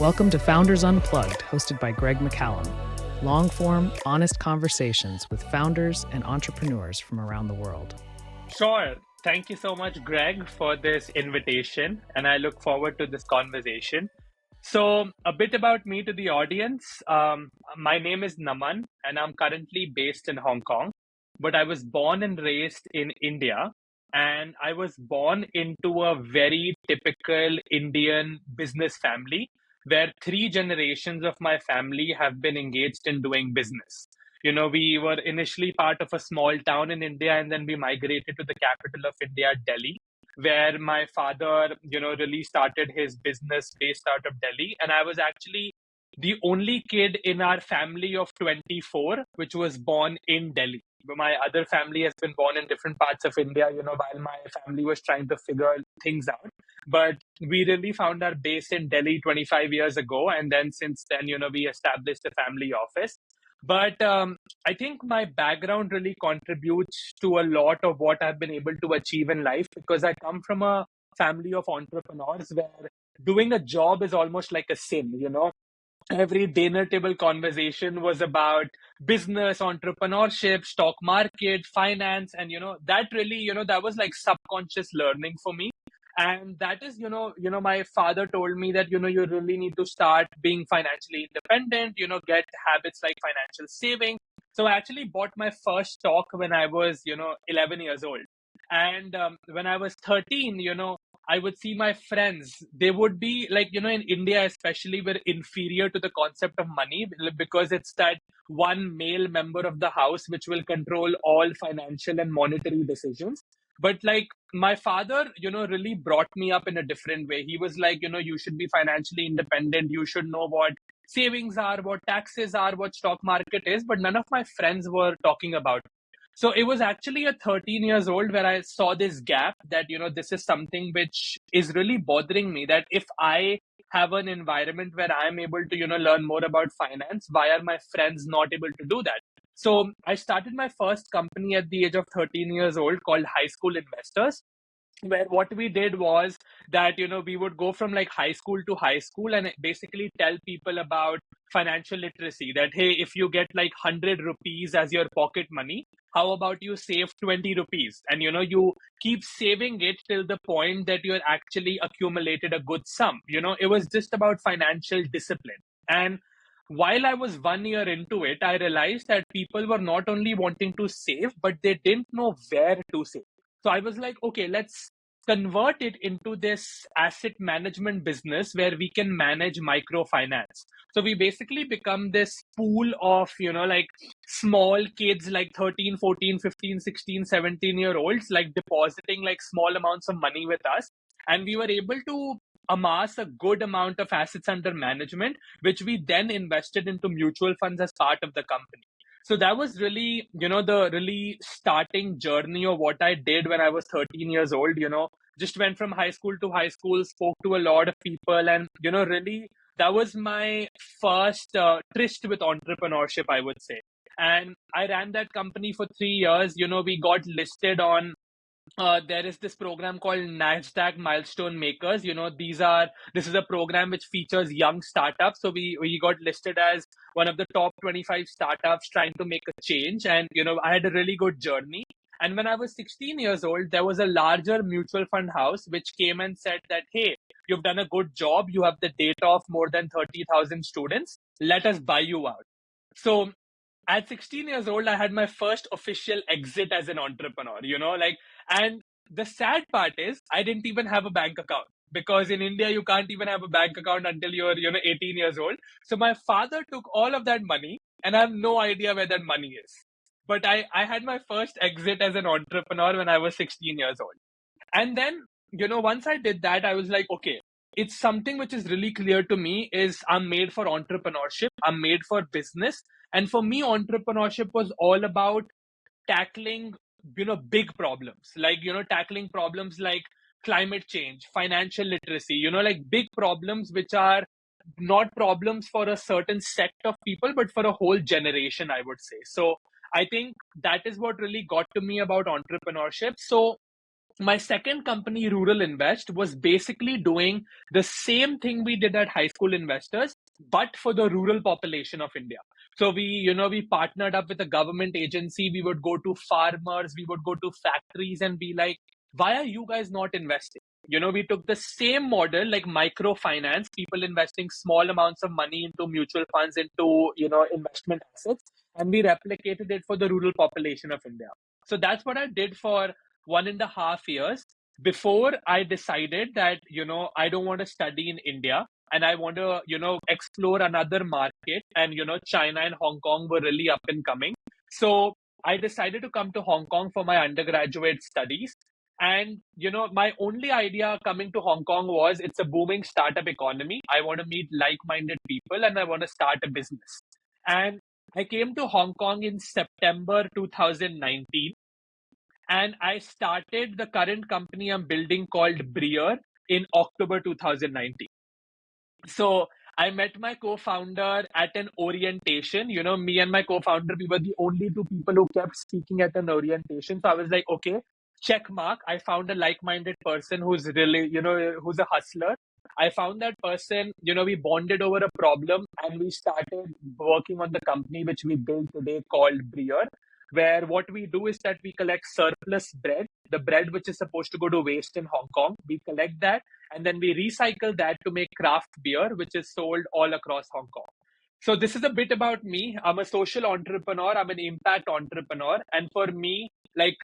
Welcome to Founders Unplugged, hosted by Greg McCallum. Long-form, honest conversations with founders and entrepreneurs from around the world. Sure. Thank you so much, Greg, for this invitation, and I look forward to this conversation. So, a bit about me to the audience. My name is Naman, and I'm currently based in Hong Kong, but I was born and raised in India, and I was born into a very typical Indian business family where three generations of my family have been engaged in doing business. We were initially part of a small town in India, and then we migrated to the capital of India, Delhi, where my father, really started his business based out of Delhi. And I was actually the only kid in our family of 24, which was born in Delhi. My other family has been born in different parts of India, while my family was trying to figure things out. But we really found our base in Delhi 25 years ago. And then since then, we established a family office. But I think my background really contributes to a lot of what I've been able to achieve in life because I come from a family of entrepreneurs where doing a job is almost like a sin. Every dinner table conversation was about business, entrepreneurship, stock market, finance. And, that really, that was like subconscious learning for me. And that is, my father told me that, you really need to start being financially independent, get habits like financial saving. So I actually bought my first stock when I was, 11 years old. And when I was 13, I would see my friends, they would be like, in India, especially, we're inferior to the concept of money because it's that one male member of the house which will control all financial and monetary decisions. But like my father, really brought me up in a different way. He was like, you should be financially independent. You should know what savings are, what taxes are, what stock market is. But none of my friends were talking about it. So it was actually at 13 years old where I saw this gap that, this is something which is really bothering me, that if I have an environment where I'm able to, learn more about finance, why are my friends not able to do that? So I started my first company at the age of 13 years old called High School Investors, where what we did was that, we would go from like high school to high school and basically tell people about financial literacy, that, hey, if you get like 100 rupees as your pocket money, how about you save 20 rupees? And, you keep saving it till the point that you're actually accumulated a good sum. It was just about financial discipline. And while I was 1 year into it, I realized that people were not only wanting to save, but they didn't know where to save. So I was like, okay, let's convert it into this asset management business where we can manage microfinance. So we basically become this pool of, like small kids, like 13, 14, 15, 16, 17-year olds, like depositing like small amounts of money with us. And we were able to amass a good amount of assets under management, which we then invested into mutual funds as part of the company. So that was really, the really starting journey of what I did when I was 13 years old, just went from high school to high school, spoke to a lot of people. And, really, that was my first tryst with entrepreneurship, I would say. And I ran that company for 3 years. We got listed on there is this program called NASDAQ Milestone Makers. This is a program which features young startups. So we got listed as one of the top 25 startups trying to make a change. And, I had a really good journey. And when I was 16 years old, there was a larger mutual fund house which came and said that, hey, you've done a good job. You have the data of more than 30,000 students. Let us buy you out. So at 16 years old, I had my first official exit as an entrepreneur, and the sad part is I didn't even have a bank account because in India, you can't even have a bank account until you're, 18 years old. So my father took all of that money and I have no idea where that money is. But I had my first exit as an entrepreneur when I was 16 years old. And then, once I did that, I was like, okay, it's something which is really clear to me is I'm made for entrepreneurship. I'm made for business. And for me, entrepreneurship was all about tackling, big problems, like, tackling problems like climate change, financial literacy, like big problems, which are not problems for a certain set of people, but for a whole generation, I would say. So I think that is what really got to me about entrepreneurship. So my second company, Rural Invest, was basically doing the same thing we did at high school investors, but for the rural population of India. So we partnered up with a government agency. We would go to farmers, we would go to factories and be like, why are you guys not investing? We took the same model like microfinance, people investing small amounts of money into mutual funds, into, investment assets, and we replicated it for the rural population of India. So that's what I did for 1.5 years before I decided that, I don't want to study in India and I want to, explore another market. And, China and Hong Kong were really up and coming. So I decided to come to Hong Kong for my undergraduate studies. And, my only idea coming to Hong Kong was it's a booming startup economy. I want to meet like minded people and I want to start a business. And I came to Hong Kong in September 2019 and I started the current company I'm building called Breer in October 2019. So I met my co-founder at an orientation. Me and my co-founder, we were the only two people who kept speaking at an orientation. So I was like, okay, check mark. I found a like-minded person who's really, who's a hustler. I found that person, we bonded over a problem and we started working on the company which we built today called Breer, where what we do is that we collect surplus bread, the bread which is supposed to go to waste in Hong Kong. We collect that and then we recycle that to make craft beer, which is sold all across Hong Kong. So this is a bit about me. I'm a social entrepreneur. I'm an impact entrepreneur. And for me, like,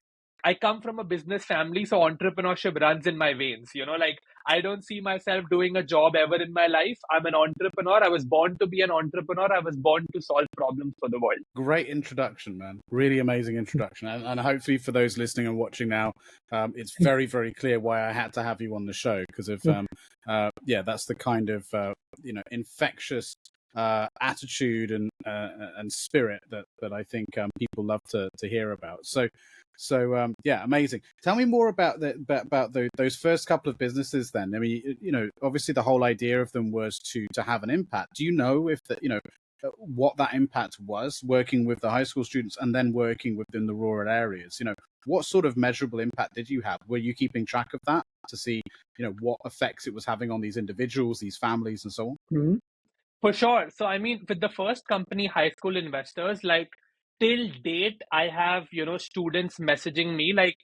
I come from a business family, so entrepreneurship runs in my veins. Like, I don't see myself doing a job ever in my life. I'm an entrepreneur. I was born to be an entrepreneur. I was born to solve problems for the world. Great introduction, man. Really amazing introduction. And hopefully for those listening and watching now, it's very, very clear why I had to have you on the show because of, that's the kind of, infectious attitude and spirit that I think people love to hear about. So amazing. Tell me more about those first couple of businesses. Then, I mean, obviously the whole idea of them was to have an impact. Do you know if that, what that impact was working with the high school students and then working within the rural areas? What sort of measurable impact did you have? Were you keeping track of that to see, what effects it was having on these individuals, these families, and so on? Mm-hmm. For sure. So, I mean, with the first company, High School Investors, like till date, I have, students messaging me like,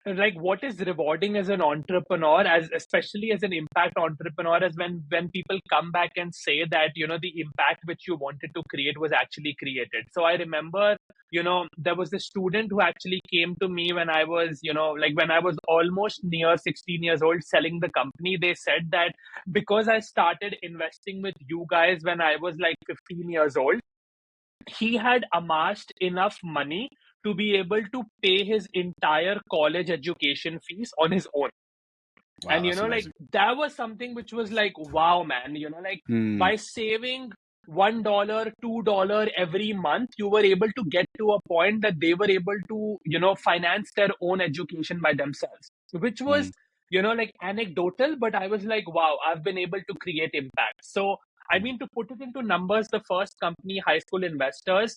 like what is rewarding as an entrepreneur, as especially as an impact entrepreneur, is when people come back and say that, the impact which you wanted to create was actually created. So I remember, there was a student who actually came to me when I was, when I was almost near 16 years old selling the company. They said that because I started investing with you guys when I was like 15 years old, he had amassed enough money to be able to pay his entire college education fees on his own. Wow, And, that's like amazing. that was something which was like, wow, man, like by saving $1, $2 every month, you were able to get to a point that they were able to, finance their own education by themselves, which was, like anecdotal, but I was like, wow, I've been able to create impact. So, I mean, to put it into numbers, the first company, High School Investors,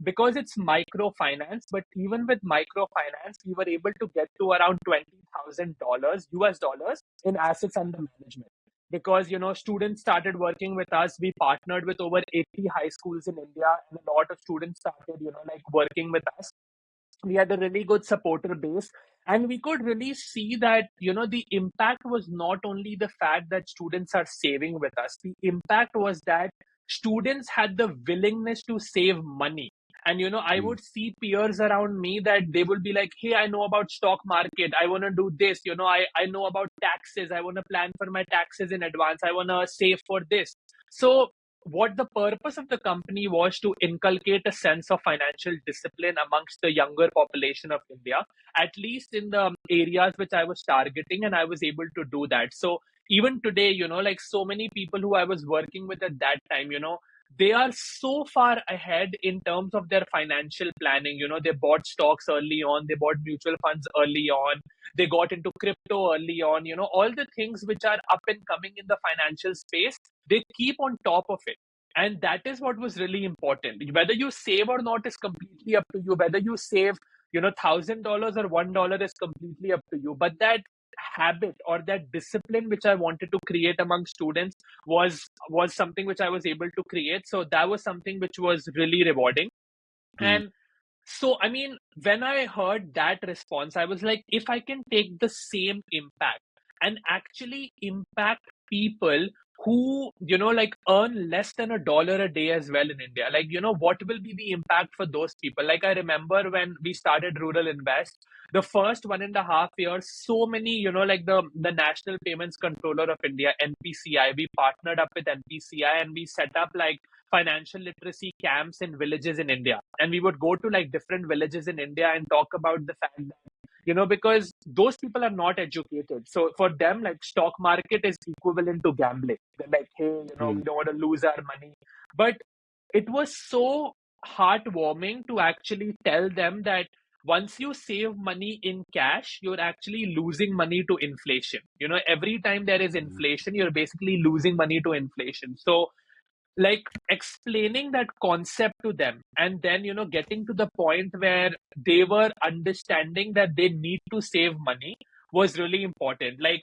because it's microfinance, but even with microfinance, we were able to get to around $20,000 US dollars in assets under management. Because, students started working with us. We partnered with over 80 high schools in India, and a lot of students started, like working with us. We had a really good supporter base, and we could really see that, the impact was not only the fact that students are saving with us. The impact was that students had the willingness to save money. And, I would see peers around me that they would be like, hey, I know about stock market, I want to do this. I know about taxes, I want to plan for my taxes in advance, I want to save for this. So what the purpose of the company was to inculcate a sense of financial discipline amongst the younger population of India, at least in the areas which I was targeting, and I was able to do that. So even today, like so many people who I was working with at that time, they are so far ahead in terms of their financial planning. They bought stocks early on, they bought mutual funds early on, they got into crypto early on, all the things which are up and coming in the financial space, they keep on top of it. And that is what was really important. Whether you save or not is completely up to you. Whether you save, $1,000 or $1 is completely up to you. But that habit or that discipline which I wanted to create among students was something which I was able to create. So that was something which was really rewarding. Mm. And so, I mean, when I heard that response, I was like, if I can take the same impact and actually impact people who, like earn less than $1 a day as well in India, like, what will be the impact for those people? Like, I remember when we started Rural Invest, the first 1.5 years, so many, like the National Payments Controller of India, NPCI, we partnered up with NPCI and we set up like financial literacy camps in villages in India. And we would go to like different villages in India and talk about the fact that, because those people are not educated. So for them, like stock market is equivalent to gambling. They're like, hey, Mm. we don't want to lose our money. But it was so heartwarming to actually tell them that once you save money in cash, you're actually losing money to inflation. Every time there is inflation, you're basically losing money to inflation. So like explaining that concept to them and then getting to the point where they were understanding that they need to save money was really important. Like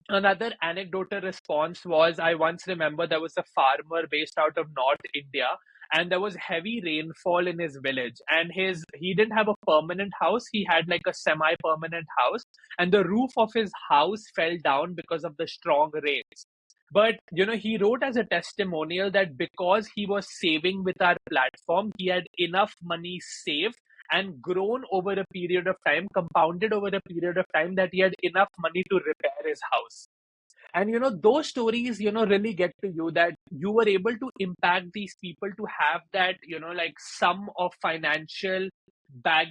another anecdotal response was, I once remember there was a farmer based out of North India, and there was heavy rainfall in his village, and he didn't have a permanent house, he had like a semi permanent house, and the roof of his house fell down because of the strong rains. But he wrote as a testimonial that because he was saving with our platform, he had enough money saved and grown over a period of time, compounded over a period of time, that he had enough money to repair his house. And those stories really get to you, that you were able to impact these people to have that like sum of financial bag,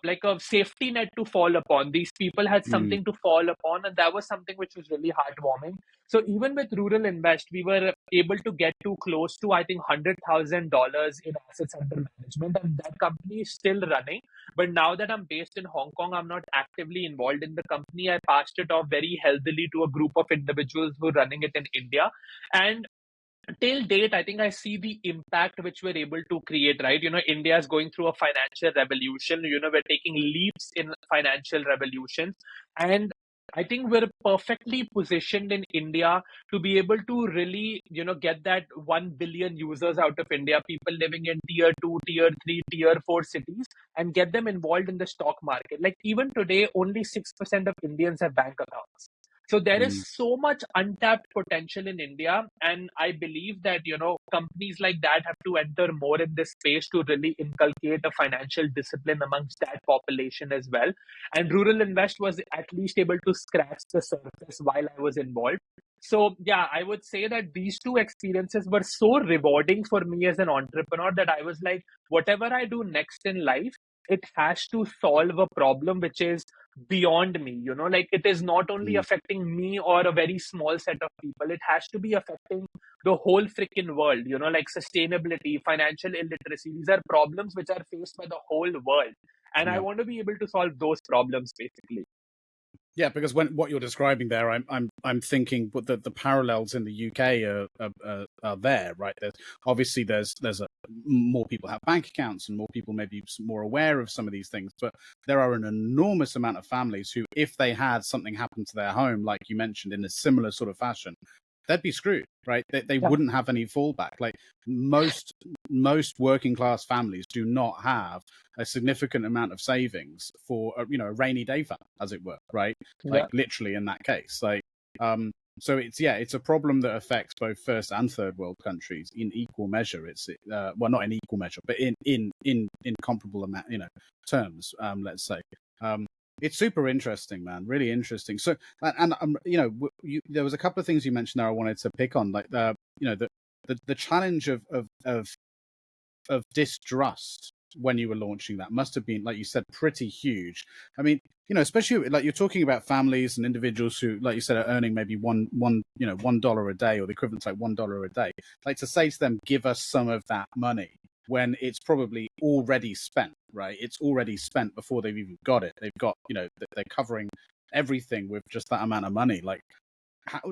like a safety net to fall upon. These people had Mm. something to fall upon, and that was something which was really heartwarming. So even with Rural Invest, we were able to get to close to, I think, $100,000 in assets under management, and that company is still running. But now that I'm based in Hong Kong, I'm not actively involved in the company. I passed it off very healthily to a group of individuals who are running it in India. And till date, I think I see the impact which we're able to create, right? India is going through a financial revolution. We're taking leaps in financial revolutions. And I think we're perfectly positioned in India to be able to really, get that 1 billion users out of India, people living in tier 2, tier 3, tier 4 cities, and get them involved in the stock market. Like even today, only 6% of Indians have bank accounts. So there is Mm. so much untapped potential in India. And I believe that, companies like that have to enter more in this space to really inculcate a financial discipline amongst that population as well. And Rural Invest was at least able to scratch the surface while I was involved. So yeah, I would say that these two experiences were so rewarding for me as an entrepreneur that I was like, whatever I do next in life, it has to solve a problem which is beyond me. Like it is not only Mm. affecting me or a very small set of people, it has to be affecting the whole freaking world. Like sustainability, financial illiteracy, these are problems which are faced by the whole world, and I Yeah. want to be able to solve those problems basically. Yeah, because when what you're describing there, I'm thinking what the parallels in the UK are there, right? There's more people have bank accounts and more people may be more aware of some of these things, but there are an enormous amount of families who, if they had something happen to their home, like you mentioned, in a similar sort of fashion, they'd be screwed, right? They Yeah. wouldn't have any fallback. Like most working class families do not have a significant amount of savings for a rainy day fund, as it were, right? Like Yeah. literally in that case, like so it's a problem that affects both first and third world countries in equal measure. It's well, not in equal measure, but in comparable amount, terms. Let's say. It's super interesting, man. Really interesting. So, and there was a couple of things you mentioned there I wanted to pick on, like the challenge of distrust when you were launching that must have been, like you said, pretty huge. I mean, especially like you're talking about families and individuals who, like you said, are earning maybe $1 a day, or the equivalent to like $1 a day. Like to say to them, give us some of that money, when it's probably already spent, right? It's already spent before they've even got it. They've got, they're covering everything with just that amount of money. Like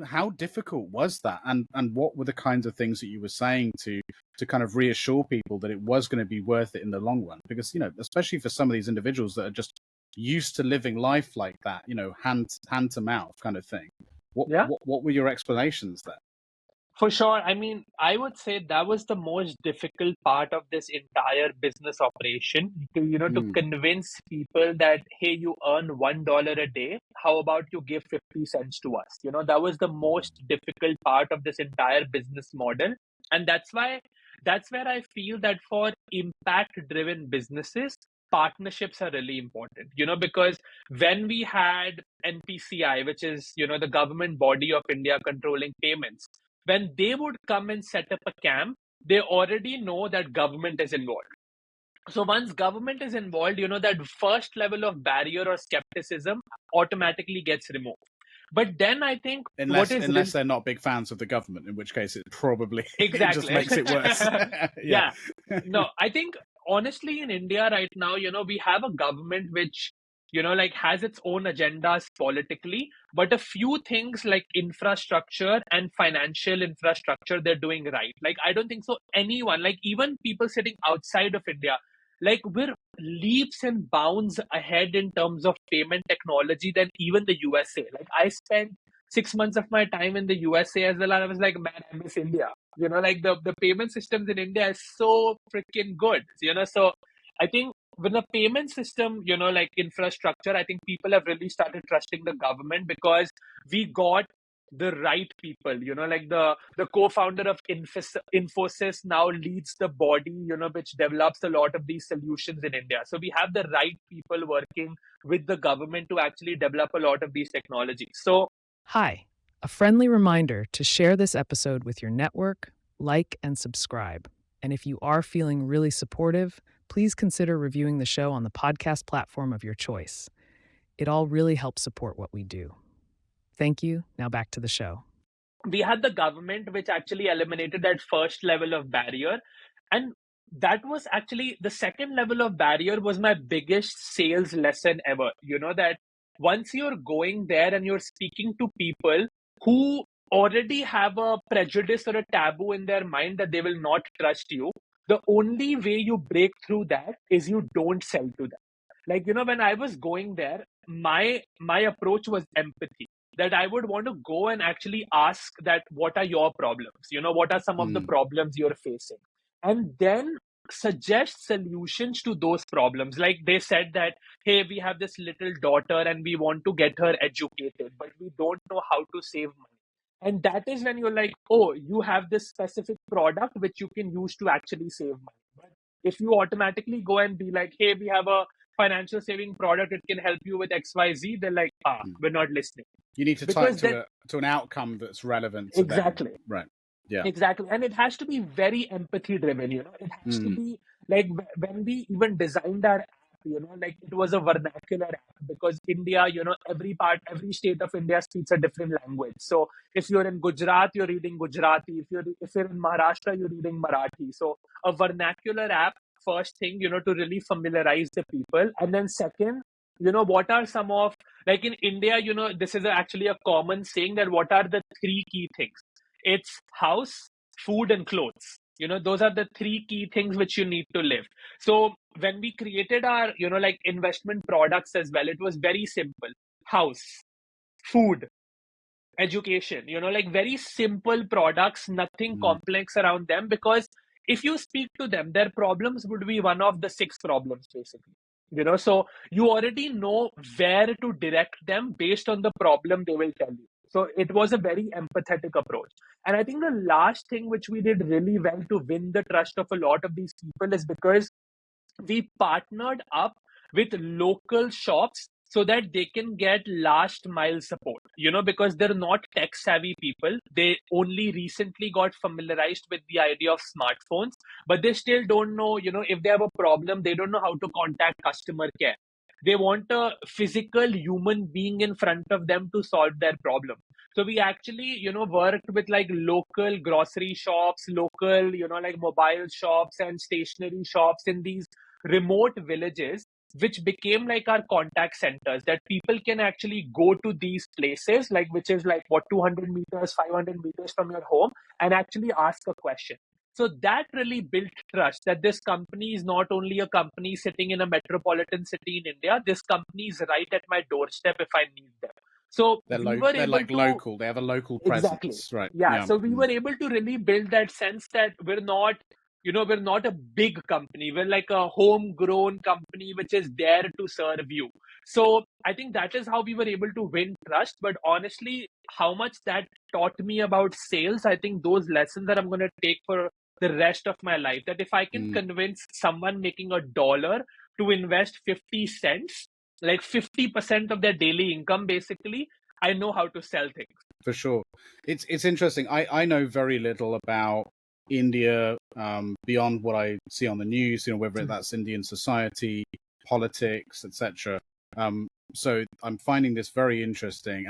how difficult was that, and what were the kinds of things that you were saying to kind of reassure people that it was going to be worth it in the long run? Because especially for some of these individuals that are just used to living life like that, hand to mouth kind of thing. Yeah. What were your explanations there? For sure. I mean, I would say that was the most difficult part of this entire business operation to convince people that, hey, you earn $1 a day. How about you give 50 cents to us? That was the most difficult part of this entire business model. And that's where I feel that for impact driven businesses, partnerships are really important, because when we had NPCI, which is, the government body of India controlling payments, when they would come and set up a camp, they already know that government is involved. So once government is involved, that first level of barrier or skepticism automatically gets removed. But then I think unless they're not big fans of the government, in which case it probably exactly it just makes it worse. Yeah. No, I think honestly in India right now, we have a government which has its own agendas politically, but a few things like infrastructure and financial infrastructure they're doing right. Like I don't think so anyone, like even people sitting outside of India, like we're leaps and bounds ahead in terms of payment technology than even the USA. Like I spent 6 months of my time in the USA as well, and I was like, man, I miss India. Like the payment systems in India is so freaking good. So I think with the payment system, like infrastructure, I think people have really started trusting the government because we got the right people. Like the co-founder of Infosys now leads the body, which develops a lot of these solutions in India. So we have the right people working with the government to actually develop a lot of these technologies. So Hi, a friendly reminder to share this episode with your network, like, and subscribe. And if you are feeling really supportive, please consider reviewing the show on the podcast platform of your choice. It all really helps support what we do. Thank you. Now back to the show. we had the government which actually eliminated that first level of barrier, and that was actually the second level of barrier was my biggest sales lesson ever. That once you're going there and you're speaking to people who already have a prejudice or a taboo in their mind that they will not trust you, the only way you break through that is you don't sell to them. Like when I was going there, my approach was empathy, that I would want to go and actually ask that what are your problems, what are some of the problems you're facing, and then suggest solutions to those problems. Like they said that, hey, we have this little daughter and we want to get her educated, but we don't know how to save money. And that is when you're like, oh, you have this specific product which you can use to actually save money. But if you automatically go and be like, hey, we have a financial saving product, it can help you with XYZ, they're like, we're not listening. You need to tie it to an outcome that's relevant to exactly them. Right. Yeah. Exactly. And it has to be very empathy driven, it has to be like when we even designed our app, like it was a vernacular app because India, every state of India speaks a different language. So if you're in Gujarat, you're reading Gujarati. If you're in Maharashtra, you're reading Marathi. So a vernacular app, first thing, to really familiarize the people. And then second, what are some of, like in India, this is actually a common saying that what are the three key things? It's house, food, and clothes. Those are the three key things which you need to live. So when we created our, like investment products as well, it was very simple. House, food, education, like very simple products, nothing complex around them, because if you speak to them, their problems would be one of the 6 problems basically. So you already know where to direct them based on the problem they will tell you. So it was a very empathetic approach. And I think the last thing which we did really well to win the trust of a lot of these people is because we partnered up with local shops so that they can get last mile support, because they're not tech savvy people. They only recently got familiarized with the idea of smartphones, but they still don't know, if they have a problem, they don't know how to contact customer care. They want a physical human being in front of them to solve their problem. So we actually, worked with like local grocery shops, local, like mobile shops and stationery shops in these remote villages, which became like our contact centers, that people can actually go to these places, like which is like what, 200 meters, 500 meters from your home, and actually ask a question. So that really built trust, that this company is not only a company sitting in a metropolitan city in India, this company is right at my doorstep if I need them. So we were They're able like to, local. They have a local exactly, presence, right? yeah. Yeah. So we were able to really build that sense that we're not, we're not a big company. We're like a homegrown company which is there to serve you. So I think that is how we were able to win trust. But honestly, how much that taught me about sales, I think those lessons that I'm going to take for the rest of my life, that if I can Mm, convince someone making $1 to invest 50 cents, like 50% of their daily income, basically, I know how to sell things. for sure. It's interesting. I know very little about India beyond what I see on the news. Whether that's Indian society, politics, etc. So I'm finding this very interesting,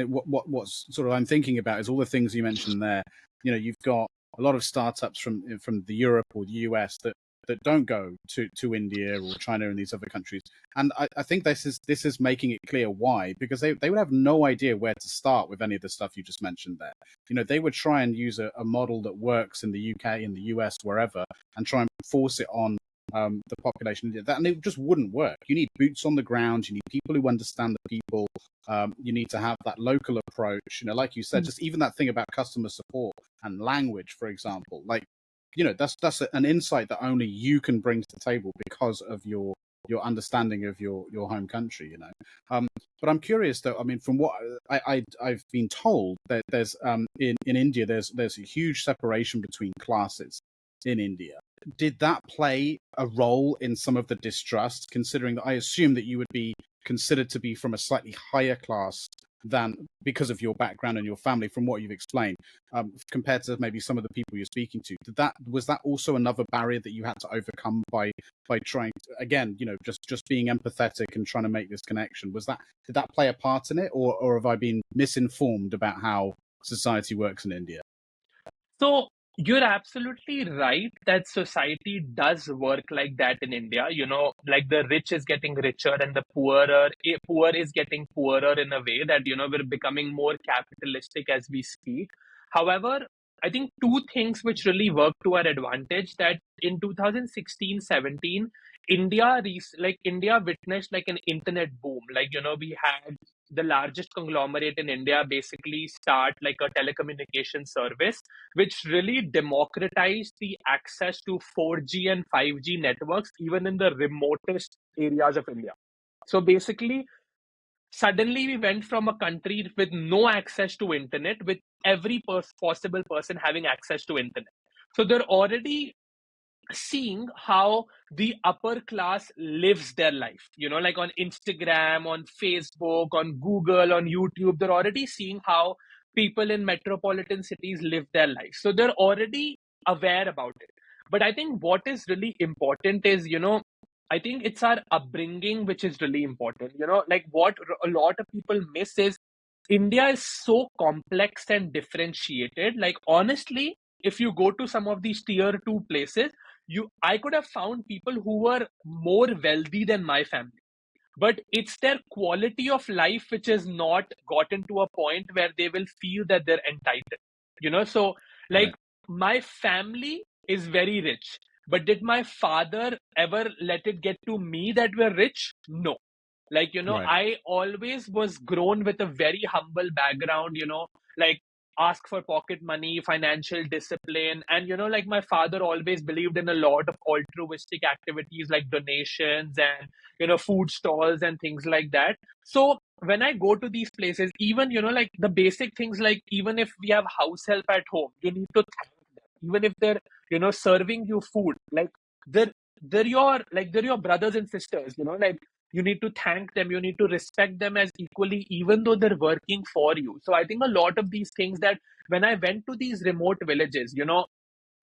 what's sort of I'm thinking about is all the things you mentioned there. You've got a lot of startups from the Europe or the US that don't go to India or China and these other countries. And I think this is making it clear why, because they would have no idea where to start with any of the stuff you just mentioned there. They would try and use a model that works in the UK, in the US, wherever, and try and force it on the population. And it just wouldn't work. You need boots on the ground. You need people who understand the people. You need to have that local approach. Like you said, just even that thing about customer support and language, for example. Like, that's an insight that only you can bring to the table because of your understanding of your home country. But I'm curious though. I mean, from what I've been told, that there's in India there's a huge separation between classes in India. Did that play a role in some of the distrust, considering that I assume that you would be considered to be from a slightly higher class than, because of your background and your family, from what you've explained, compared to maybe some of the people you're speaking to? Was that also another barrier that you had to overcome by trying to, again, just being empathetic and trying to make this connection? Did that play a part in it, or have I been misinformed about how society works in India? So you're absolutely right that society does work like that in India. Like the rich is getting richer and the poor is getting poorer, in a way that, we're becoming more capitalistic as we speak. However, I think two things which really work to our advantage, that in 2016-17, India witnessed like an internet boom. Like, we had the largest conglomerate in India basically start like a telecommunication service, which really democratized the access to 4G and 5G networks, even in the remotest areas of India. So basically, suddenly we went from a country with no access to internet, with every possible person having access to internet. So they're already seeing how the upper class lives their life, like on Instagram, on Facebook, on Google, on YouTube. They're already seeing how people in metropolitan cities live their life, so they're already aware about it. But I think what is really important is, I think it's our upbringing which is really important. Like what a lot of people miss is India is so complex and differentiated. Like honestly, if you go to some of these tier 2 places, I could have found people who were more wealthy than my family, but it's their quality of life which has not gotten to a point where they will feel that they're entitled. So like Right. my family is very rich, but did my father ever let it get to me that we're rich? No. Like, Right. I always was grown with a very humble background, like ask for pocket money, financial discipline. And, like my father always believed in a lot of altruistic activities like donations and, food stalls and things like that. So when I go to these places, even, like the basic things, like even if we have house help at home, you need to thank them. Even if they're, serving you food, like they're your brothers and sisters, like you need to thank them, you need to respect them as equally, even though they're working for you. So I think a lot of these things, that when I went to these remote villages,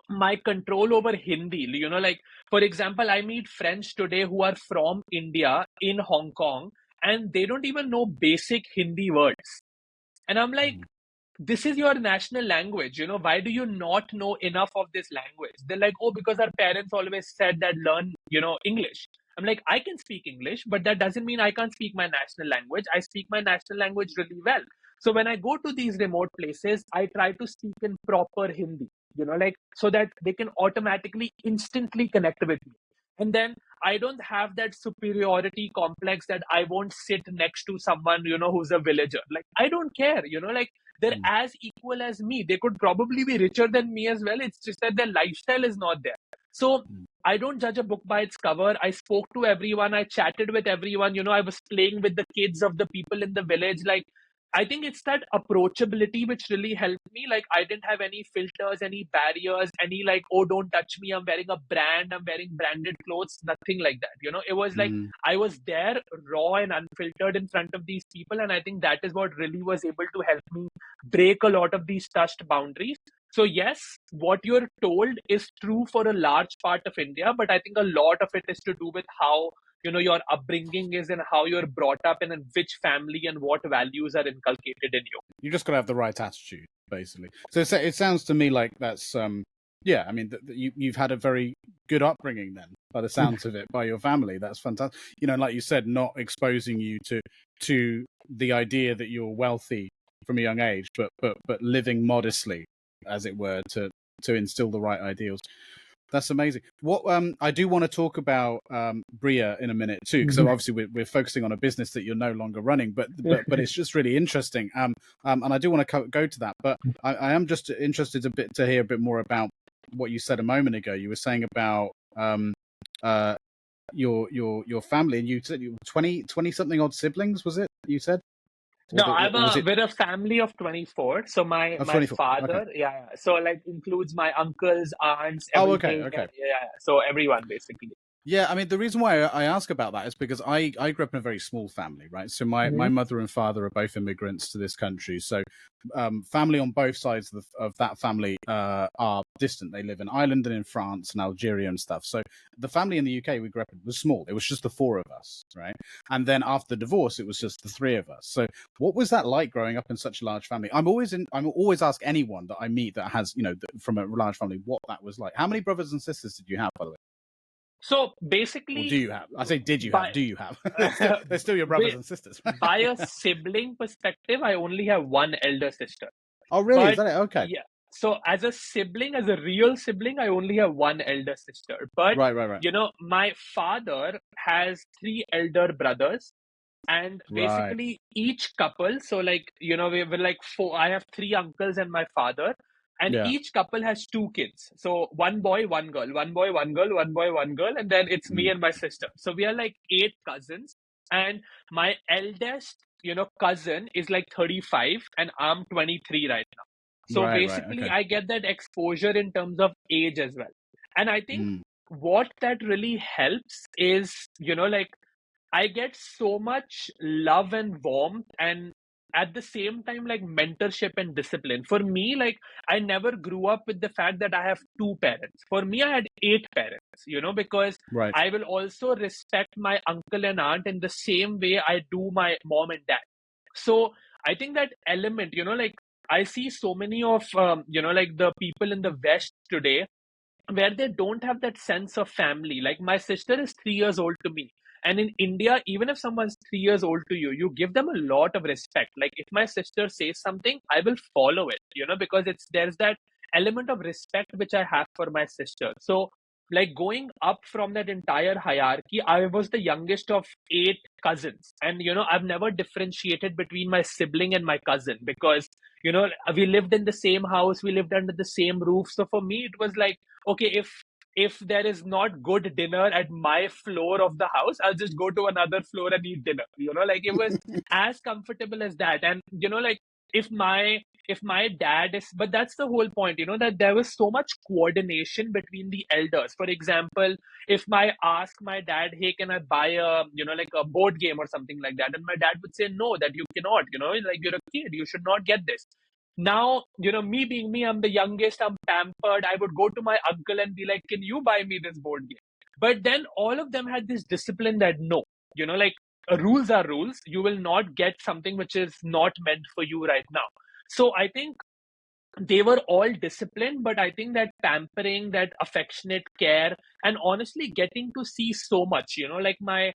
my control over Hindi, like for example, I meet friends today who are from India in Hong Kong, and they don't even know basic Hindi words. And I'm like, Mm. this is your national language, why do you not know enough of this language? They're like, oh, because our parents always said that learn, English. I'm like, I can speak English, but that doesn't mean I can't speak my national language. I speak my national language really well. So when I go to these remote places, I try to speak in proper Hindi, like so that they can automatically, instantly connect with me. And then I don't have that superiority complex that I won't sit next to someone, who's a villager. Like, I don't care, like they're as equal as me. They could probably be richer than me as well. It's just that their lifestyle is not there. So I don't judge a book by its cover. I spoke to everyone. I chatted with everyone. I was playing with the kids of the people in the village. Like, I think it's that approachability which really helped me. Like, I didn't have any filters, any barriers, any like, oh, don't touch me. I'm wearing a brand. I'm wearing branded clothes. Nothing like that. It was like I was there raw and unfiltered in front of these people. And I think that is what really was able to help me break a lot of these touched boundaries. So yes, what you're told is true for a large part of India, but I think a lot of it is to do with how your upbringing is and how you're brought up and in which family and what values are inculcated in you. You just got to have the right attitude, basically. So it sounds to me like that's yeah. I mean, you've had a very good upbringing then, by the sounds of it, by your family. That's fantastic. Like you said, not exposing you to the idea that you're wealthy from a young age, but living modestly, as it were, to instill the right ideals. That's amazing. What I do want to talk about Breer in a minute too, because obviously we're focusing on a business that you're no longer running, but it's just really interesting. And I do want to go to that, but I am just interested to hear a bit more about what you said a moment ago. You were saying about your family, and you said you 20 something odd siblings, was it? You said? No, we're a family of 24. So my 24. father, Okay. yeah. So like includes my uncles, aunts, Oh, everything. okay. Yeah. So everyone basically. Yeah, I mean, the reason why I ask about that is because I grew up in a very small family, right? So my mother and father are both immigrants to this country. So family on both sides of that family are distant. They live in Ireland and in France and Algeria and stuff. So the family in the UK we grew up in was small. It was just the four of us, right? And then after the divorce, it was just the three of us. So what was that like growing up in such a large family? I'm always ask anyone that I meet that has, from a large family, what that was like. How many brothers and sisters did you have, by the way? So basically, or do you have? I say, did you have? Do you have? They're still your brothers and sisters. By a sibling perspective, I only have one elder sister. Oh, really? Is that it? Okay. Yeah. So as a sibling, as a real sibling, I only have one elder sister. But right. my father has three elder brothers, and basically each couple. So like we were like four. I have three uncles and my father. And each couple has two kids. So one boy, one girl, one boy, one girl, one boy, one girl. And then it's me and my sister. So we are like 8 cousins. And my eldest, cousin is like 35 and I'm 23 right now. So basically okay. I get that exposure in terms of age as well. And I think what that really helps is, like I get so much love and warmth and at the same time like mentorship and discipline. For me, like I never grew up with the fact that I have 2 parents. For me, I had 8 parents, because I will also respect my uncle and aunt in the same way I do my mom and dad. So I think that element, like I see so many of, like the people in the West today where they don't have that sense of family. Like my sister is 3 years old to me. And in India, even if someone's 3 years old to you, you give them a lot of respect. Like if my sister says something, I will follow it, because there's that element of respect which I have for my sister. So like going up from that entire hierarchy, I was the youngest of 8 cousins. And, I've never differentiated between my sibling and my cousin because, we lived in the same house, we lived under the same roof. So for me, it was like, okay, if there is not good dinner at my floor of the house, I'll just go to another floor and eat dinner. Like it was as comfortable as that. And like if my dad is, but that's the whole point, that there was so much coordination between the elders. For example, if I ask my dad, hey, can I buy a like a board game or something like that, and my dad would say no, that you cannot, like you're a kid, you should not get this. Now, me being me, I'm the youngest, I'm pampered. I would go to my uncle and be like, can you buy me this board game? But then all of them had this discipline that no, like rules are rules. You will not get something which is not meant for you right now. So I think they were all disciplined, but I think that pampering, that affectionate care, and honestly getting to see so much, like my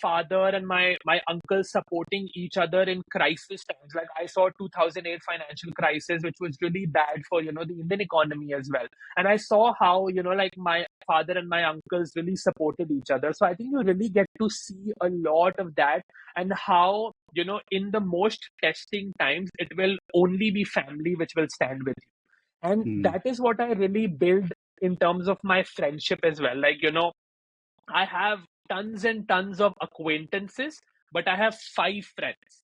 father and my uncle supporting each other in crisis times. Like I saw 2008 financial crisis, which was really bad for the Indian economy as well. And I saw how like my father and my uncles really supported each other. So I think you really get to see a lot of that, and how in the most testing times it will only be family which will stand with you. And Mm, that is what I really build in terms of my friendship as well. Like I have tons and tons of acquaintances, but I have 5 friends.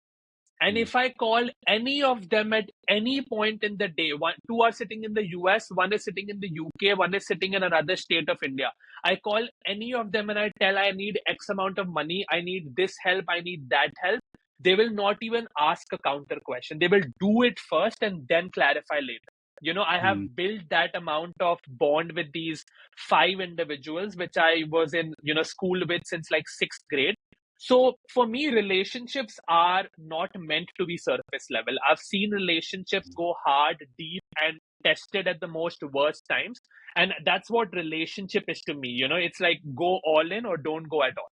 And mm, if I call any of them at any point in the day, two are sitting in the US, one is sitting in the UK, one is sitting in another state of India. I call any of them and I tell I need X amount of money, I need this help, I need that help. They will not even ask a counter question. They will do it first and then clarify later. I mm. have built that amount of bond with these 5 individuals, which I was in, school with since like sixth grade. So for me, relationships are not meant to be surface level. I've seen relationships go hard, deep, and tested at the most worst times. And that's what relationship is to me. It's like go all in or don't go at all.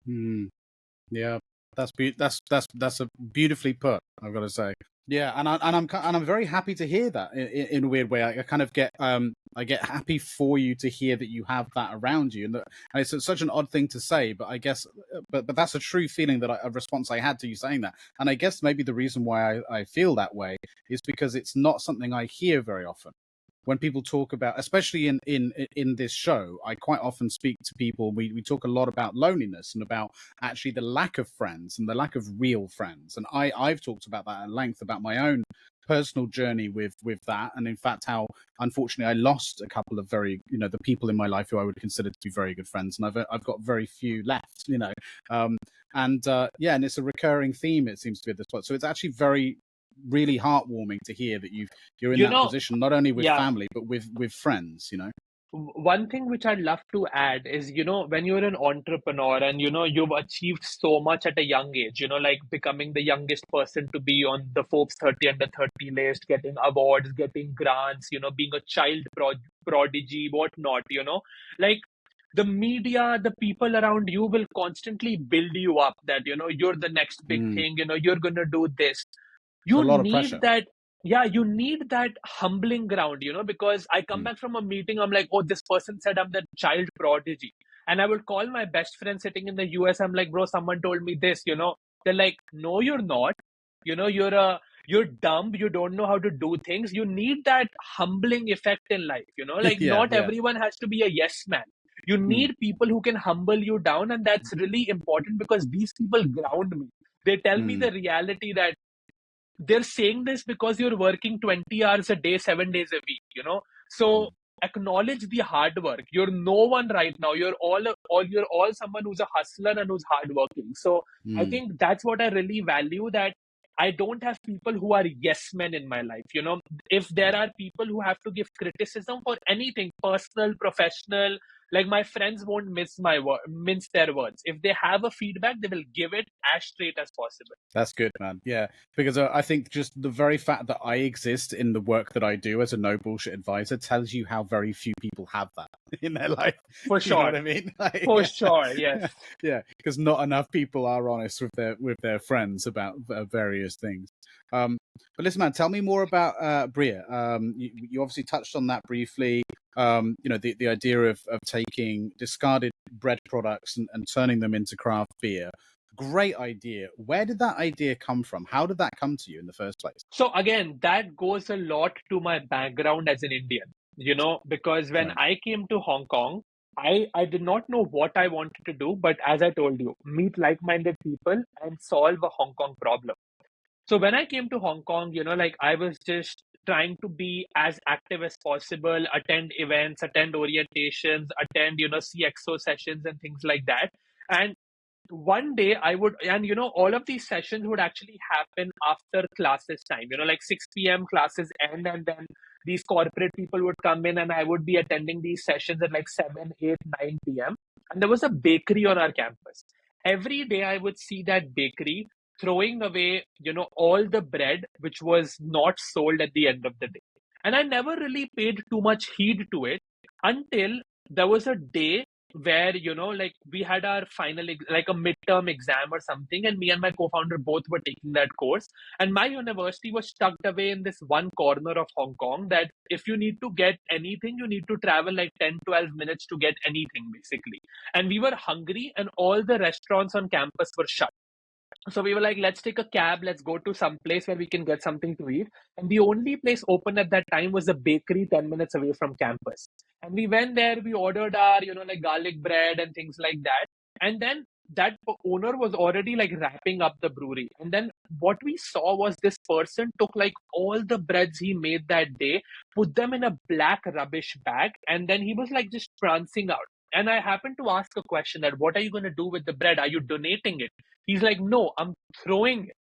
Mm. Yeah, that's a beautifully put, I've got to say. Yeah, and I'm very happy to hear that in a weird way. I kind of get I get happy for you to hear that you have that around you, and it's such an odd thing to say, but I guess but that's a true feeling that a response I had to you saying that, and I guess maybe the reason why I feel that way is because it's not something I hear very often. When people talk about, especially in this show, I quite often speak to people. We talk a lot about loneliness and about actually the lack of friends and the lack of real friends. And I've talked about that at length, about my own personal journey with that, and in fact how unfortunately I lost a couple of very, the people in my life who I would consider to be very good friends, and I've got very few left, um and yeah, and it's a recurring theme, it seems to be, at this point. So it's actually very really heartwarming to hear that you're in You that know, position, not only with yeah. family but with friends. One thing which I'd love to add is, when you're an entrepreneur and, you've achieved so much at a young age, like becoming the youngest person to be on the Forbes 30 under 30 list, getting awards, getting grants, being a child prodigy, whatnot, like the media, the people around you will constantly build you up that, you're the next big Mm. thing, you're going to do this. It's a You lot of need pressure. that. Yeah, you need that humbling ground, because I come Mm. back from a meeting, I'm like, oh, this person said I'm the child prodigy, and I would call my best friend sitting in the US. I'm like, bro, someone told me this. They're like, no, you're not. You're dumb, you don't know how to do things. You need that humbling effect in life, like Yeah, not yeah. everyone has to be a yes man. You Mm. need people who can humble you down, and that's really important because these people ground me. They tell me Mm. the reality that they're saying this because you're working 20 hours a day, 7 days a week, so Mm. acknowledge the hard work. You're no one right now. You're all someone who's a hustler and who's hardworking. So I Mm. think that's what I really value, that I don't have people who are yes men in my life. If there are people who have to give criticism for anything, personal, professional, like my friends won't mince their words. If they have a feedback, they will give it as straight as possible. That's good, man. Yeah, because I think just the very fact that I exist in the work that I do as a no bullshit advisor tells you how very few people have that in their life. For You know what sure. I mean? For sure, yes. Yeah, because not enough people are honest with their friends about various things. But listen, man, tell me more about Breer. You obviously touched on that briefly. The idea of taking discarded bread products and turning them into craft beer. Great idea. Where did that idea come from? How did that come to you in the first place? So again, that goes a lot to my background as an Indian, because when Right. I came to Hong Kong, I did not know what I wanted to do, but as I told you, meet like-minded people and solve a Hong Kong problem. So when I came to Hong Kong, like I was just trying to be as active as possible, attend events, attend orientations, attend, CXO sessions and things like that. And one day I would, and all of these sessions would actually happen after classes time, like 6 p.m. classes end, and then these corporate people would come in, and I would be attending these sessions at like 7, 8, 9 p.m. And there was a bakery on our campus. Every day I would see that bakery. throwing away, all the bread which was not sold at the end of the day. And I never really paid too much heed to it until there was a day where, like we had our final, like a midterm exam or something, and me and my co-founder both were taking that course. And my university was tucked away in this one corner of Hong Kong that if you need to get anything, you need to travel like 10, 12 minutes to get anything, basically. And we were hungry, and all the restaurants on campus were shut. So we were like, let's take a cab, let's go to some place where we can get something to eat. And the only place open at that time was a bakery 10 minutes away from campus. And we went there, we ordered our, like garlic bread and things like that. And then that owner was already like wrapping up the brewery. And then what we saw was this person took like all the breads he made that day, put them in a black rubbish bag, and then he was like just prancing out. And I happened to ask a question that, what are you going to do with the bread? Are you donating it? He's like, no, I'm throwing it.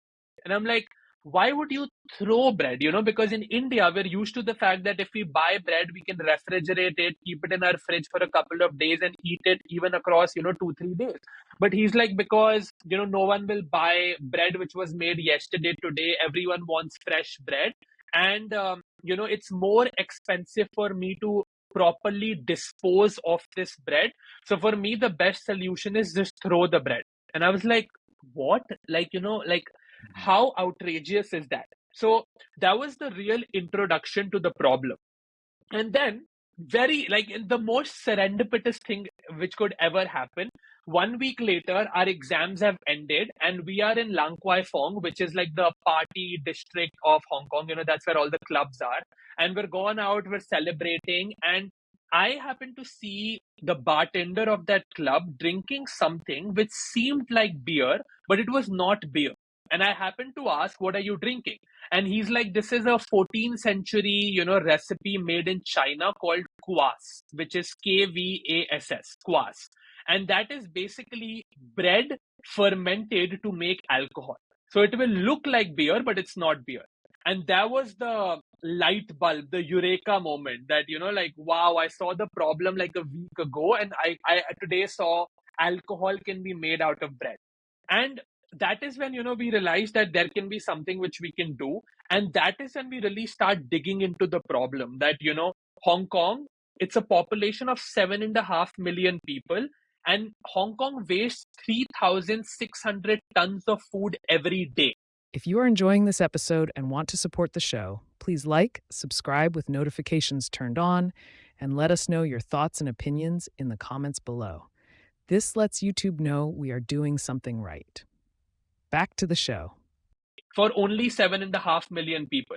And I'm like, why would you throw bread? Because in India, we're used to the fact that if we buy bread, we can refrigerate it, keep it in our fridge for a couple of days and eat it even across, 2-3 days. But he's like, because, no one will buy bread which was made yesterday, today. Everyone wants fresh bread. And, it's more expensive for me to properly dispose of this bread. So for me, the best solution is just throw the bread. And I was like, what? Like, how outrageous is that? So that was the real introduction to the problem. And then very like in the most serendipitous thing which could ever happen, 1 week later our exams have ended and we are in Lang Kwai Fong, which is like the party district of Hong Kong. That's where all the clubs are, and we're gone out, we're celebrating, and I happened to see the bartender of that club drinking something which seemed like beer, but it was not beer. And I happened to ask, what are you drinking? And he's like, this is a 14th century, recipe made in China called kvass, which is Kvass, kvass. And that is basically bread fermented to make alcohol. So it will look like beer, but it's not beer. And that was the light bulb, the eureka moment that, like, wow, I saw the problem like a week ago. And I today saw alcohol can be made out of bread. And that is when, we realize that there can be something which we can do. And that is when we really start digging into the problem that, Hong Kong, it's a population of 7.5 million people. And Hong Kong wastes 3,600 tons of food every day. If you are enjoying this episode and want to support the show, please like, subscribe with notifications turned on, and let us know your thoughts and opinions in the comments below. This lets YouTube know we are doing something right. Back to the show. For only 7.5 million people.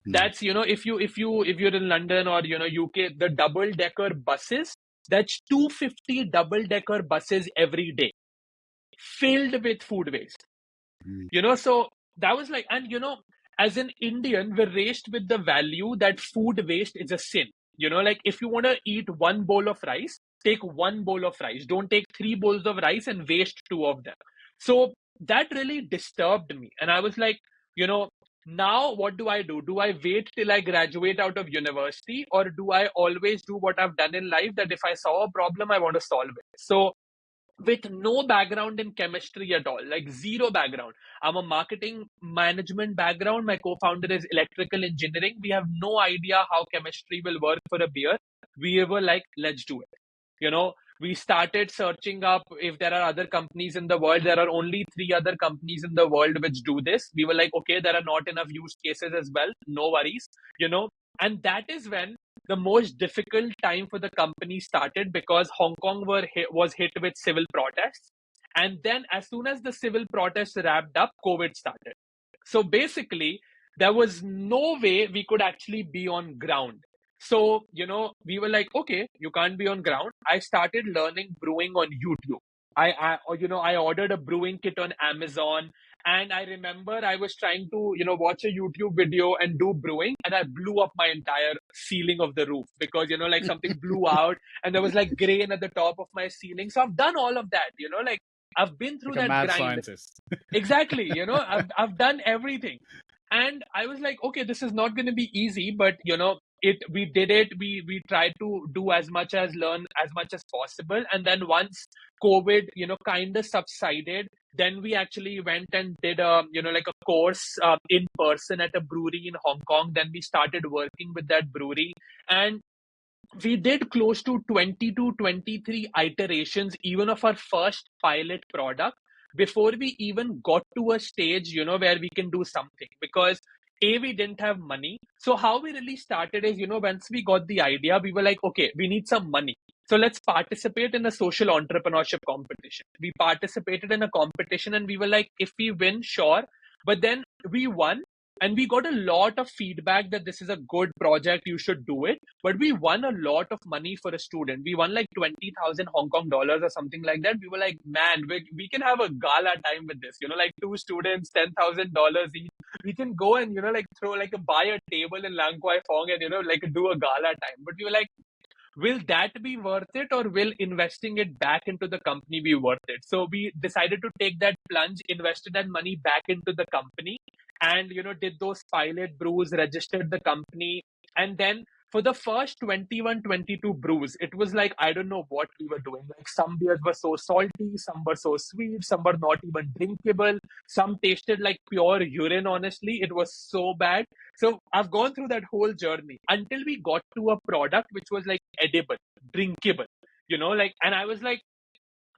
That's, if you're in London or, UK, the double-decker buses, that's 250 double-decker buses every day filled with food waste. So that was like, and, as an Indian, we're raised with the value that food waste is a sin. Like if you want to eat one bowl of rice, take one bowl of rice. Don't take 3 bowls of rice and waste 2 of them. So that really disturbed me. And I was like, now what do I do? Do I wait till I graduate out of university, or do I always do what I've done in life, that if I saw a problem, I want to solve it? So with no background in chemistry at all, like zero background. I'm a marketing management background. My co-founder is electrical engineering. We have no idea how chemistry will work for a beer. We were like, let's do it. We started searching up if there are other companies in the world. There are only 3 other companies in the world which do this. We were like, okay, there are not enough use cases as well. No worries, and that is when the most difficult time for the company started, because Hong Kong was hit with civil protests. And then as soon as the civil protests wrapped up, COVID started. So basically, there was no way we could actually be on ground. So, we were like, okay, you can't be on ground. I started learning brewing on YouTube. I ordered a brewing kit on Amazon. And I remember I was trying to, watch a YouTube video and do brewing, and I blew up my entire ceiling of the roof because, like something blew out and there was like grain at the top of my ceiling. So I've done all of that, like I've been through like that a mad grind. Scientist. Exactly. I've done everything. And I was like, okay, this is not going to be easy, but we did it. We tried to do as much as learn as much as possible. And then once COVID, kind of subsided, Then we actually went and did a, like a course in person at a brewery in Hong Kong. Then we started working with that brewery, and we did close to 20 to 23 iterations even of our first pilot product before we even got to a stage, where we can do something, because we didn't have money. So how we really started is, once we got the idea, we were like, okay, we need some money, so let's participate in a social entrepreneurship competition. We participated in a competition and we were like, if we win, sure. But then we won, and we got a lot of feedback that this is a good project, you should do it. But we won a lot of money for a student. We won like 20,000 Hong Kong dollars or something like that. We were like, man, we can have a gala time with this, like two students, $10,000 each. We can go and, like throw like buy a table in Lang Kwai Fong and, like do a gala time. But we were like, will that be worth it, or will investing it back into the company be worth it? So we decided to take that plunge, invested that money back into the company, and did those pilot brews, registered the company. And then for the first 21, 22 brews, it was like, I don't know what we were doing. Like some beers were so salty, some were so sweet, some were not even drinkable, some tasted like pure urine. Honestly, it was so bad. So I've gone through that whole journey until we got to a product which was like edible, drinkable, and I was like,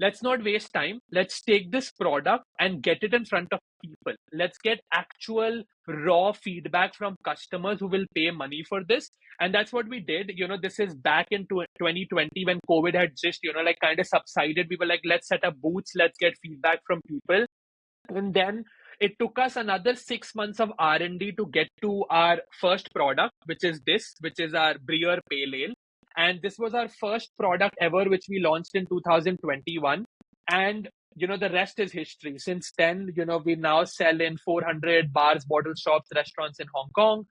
let's not waste time. Let's take this product and get it in front of people. Let's get actual raw feedback from customers who will pay money for this. And that's what we did. This is back in 2020 when COVID had just, like kind of subsided. We were like, let's set up booths. Let's get feedback from people. And then it took us another 6 months of R&D to get to our first product, which is our Breer Pale Ale. And this was our first product ever, which we launched in 2021. And, the rest is history. Since then, we now sell in 400 bars, bottle shops, restaurants in Hong Kong.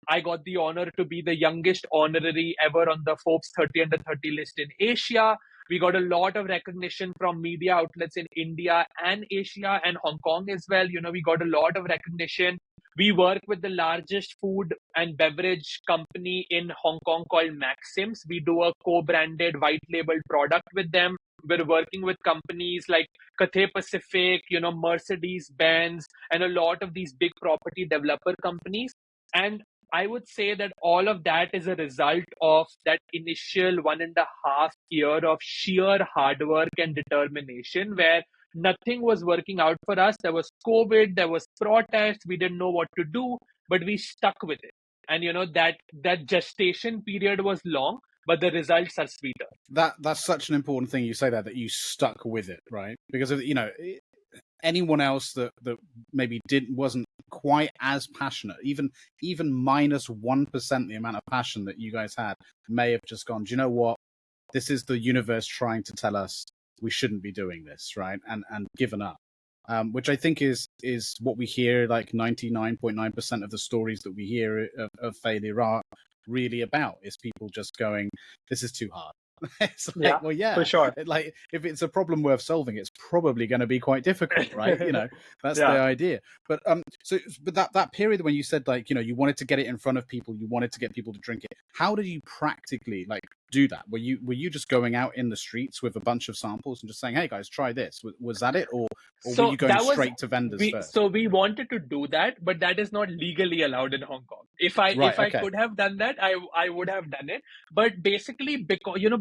I got the honor to be the youngest honorary ever on the Forbes 30 under 30 list in Asia. We got a lot of recognition from media outlets in India and Asia and Hong Kong as well. We got a lot of recognition. We work with the largest food and beverage company in Hong Kong called Maxims. We do a co-branded white labeled product with them. We're working with companies like Cathay Pacific, Mercedes-Benz, and a lot of these big property developer companies. And I would say that all of that is a result of that initial 1.5 year of sheer hard work and determination, where nothing was working out for us. There was COVID, there was protest, we didn't know what to do, but we stuck with it. And that gestation period was long, but the results are sweeter. That's such an important thing you say that you stuck with it, right? Because of, anyone else that maybe wasn't quite as passionate, even -1% the amount of passion that you guys had, may have just gone, do you know what? This is the universe trying to tell us we shouldn't be doing this, right? And given up. Which I think is what we hear, like 99.9% of the stories that we hear of failure are really about, is people just going, this is too hard. It's like, Yeah, well, yeah, for sure. like if it's a problem worth solving, it's probably going to be quite difficult, right? That's Yeah. the idea. But but that period when you said, like, you wanted to get it in front of people, you wanted to get people to drink it, how did you practically do that? Were you just going out in the streets with a bunch of samples and just saying, hey guys, try this? Was that it, or So were you going that was straight to vendors first? So we wanted to do that, but that is not legally allowed in Hong Kong. If I Okay. could have done that, I would have done it. But basically,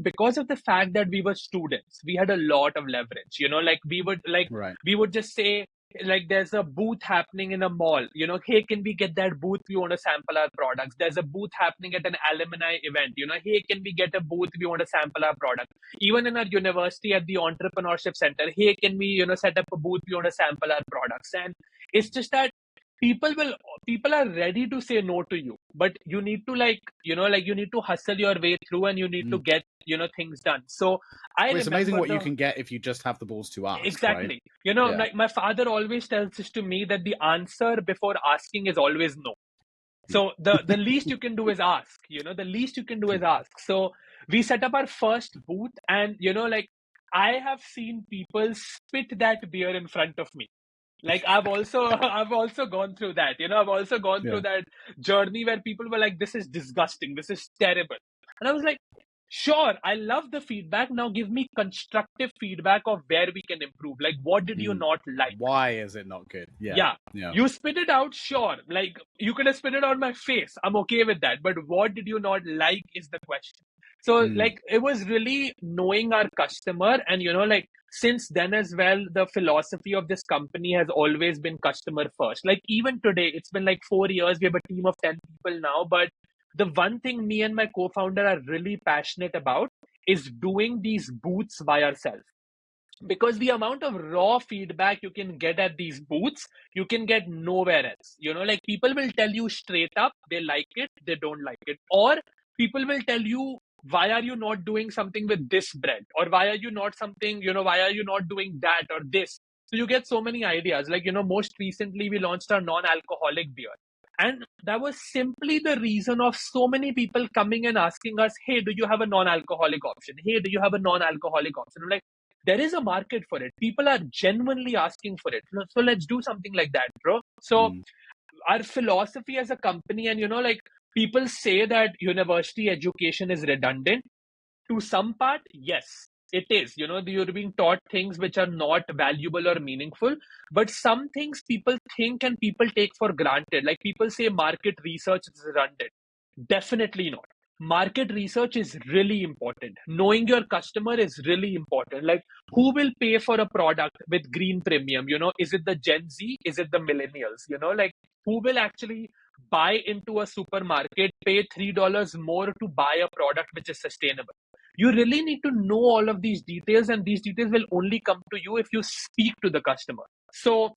because of the fact that we were students, we had a lot of leverage. Like Right. we would just say, like, there's a booth happening in a mall. Hey, can we get that booth? We want to sample our products. There's a booth happening at an alumni event. Hey, can we get a booth? We want to sample our product. Even in our university at the Entrepreneurship Center, hey, can we, set up a booth? We want to sample our products. And it's just that people are ready to say no to you, but you need to you need to hustle your way through, and you need to get, things done. So It's amazing what you can get if you just have the balls to ask. Exactly. Right? Like my father always tells this to me, that the answer before asking is always no. So the least you can do is ask, the least you can do is ask. So we set up our first booth, and, I have seen people spit that beer in front of me. Like I've also gone through that. I've also gone through that journey where people were like, this is disgusting, this is terrible. And I was like, Sure, I love the feedback. Now give me constructive feedback of where we can improve. Like, what did you not like? Why is it not good? Yeah. You spit it out, sure. Like, you could have spit it out my face. I'm okay with that. But what did you not like is the question. So, like, it was really knowing our customer. And, like, since then as well, the philosophy of this company has always been customer first. Like, even today, it's been like 4 years. We have a team of 10 people now. But the one thing me and my co-founder are really passionate about is doing these booths by ourselves, because the amount of raw feedback you can get at these booths, you can get nowhere else. Like, people will tell you straight up, they like it, they don't like it. Or people will tell you, why are you not doing something with this bread? Or why are you not why are you not doing that or this? So you get so many ideas. Like, most recently we launched our non-alcoholic beer. And that was simply the reason of so many people coming and asking us, hey, do you have a non-alcoholic option? Hey, do you have a non-alcoholic option? I'm like, there is a market for it. People are genuinely asking for it. So let's do something like that, bro. So our philosophy as a company, and like, people say that university education is redundant. To some part, yes, it is. You're being taught things which are not valuable or meaningful. But some things people think and people take for granted. Like, people say market research is redundant. Definitely not. Market research is really important. Knowing your customer is really important. Like, who will pay for a product with green premium? Is it the Gen Z? Is it the millennials? Like, who will actually buy into a supermarket, pay $3 more to buy a product which is sustainable? You really need to know all of these details, and these details will only come to you if you speak to the customer. So